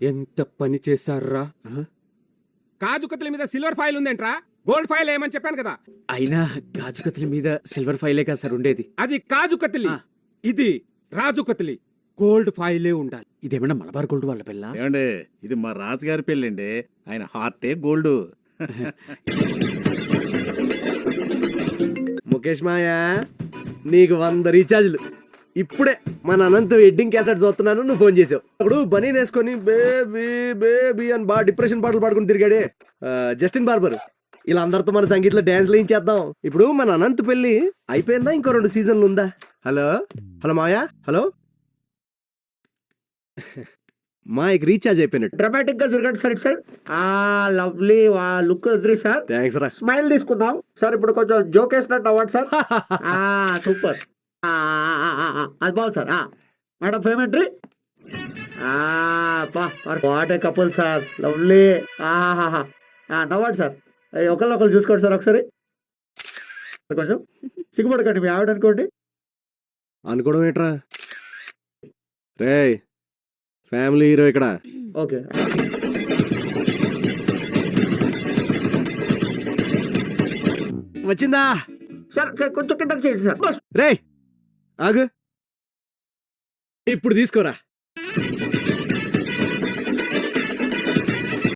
ఎంత పని చేశారా? కాజు కత్తుల మీద సిల్వర్ ఫాయిల్ ఉందేంట్రా? గోల్డ్ ఫాయిల్ ఏమని చెప్పాను కదా. అయినా గాజు కత్తుల మీద సిల్వర్ ఫైలే కదా సార్ ఉండేది. అది కాజు కత్తిలి, ఇది రాజు కత్తిలి. గోల్డ్ ఫాయిలే ఉండాలి. ఇదేమన్నా మలబార్ గోల్డ్ వాళ్ళ పిల్ల? ఏమండి, ఇది మా రాజుగారి పెళ్ళండి. ఆయన హార్టే గోల్డ్. ముఖేష్ మాయా, నీకు 100 రీఛార్జ్లు. ఇప్పుడే మన అనంత్ వెడ్డింగ్ క్యాసెట్ చూస్తున్నాను, నువ్వు ఫోన్ చేసావు. అప్పుడు బనీ వేసుకొని బేబీ బేబీ అని బాగా డిప్రెషన్ పాటలు పాడుకుని తిరిగాడే జస్టిన్ బార్బర్. ఇలా అందరితో మన సంగీతంలో డాన్స్లు ఏం చేద్దాం. ఇప్పుడు మన అనంత్ పెళ్లి అయిపోయిందా? ఇంకో 2 సీజన్లు ఉందా? హలో హలో మాయా, హలో మాయకి రీఛార్జ్ అయిపోయినట్టు. డ్రామాటిక్ గా జరగండి సార్. సార్ లవ్లీ లుక్ వద్దు సార్. థ్యాంక్స్ రా. స్మైల్ తీసుకుందాం సార్. ఇప్పుడు కొంచెం జోక్ వేసినట్టు అవ్వండి సార్. సూపర్, అది బాగుంది సార్. మేడం పేమెంట్రీ. What a couple sir, lovely. నవ్వండి సార్. ఒకళ్ళు చూసుకోండి సార్ ఒకసారి. కొంచెం సిగ్గుపడకండి, మీ ఆవిడ అనుకోండి. అనుకోవడం ఏంట్రా రే, ఫ్యామిలీ హీరో ఇక్కడ. ఓకే వచ్చిందా సార్, కొంచెం కిందకి చేయండి సార్. రే ఆగు, ఇప్పుడు తీసుకోరా.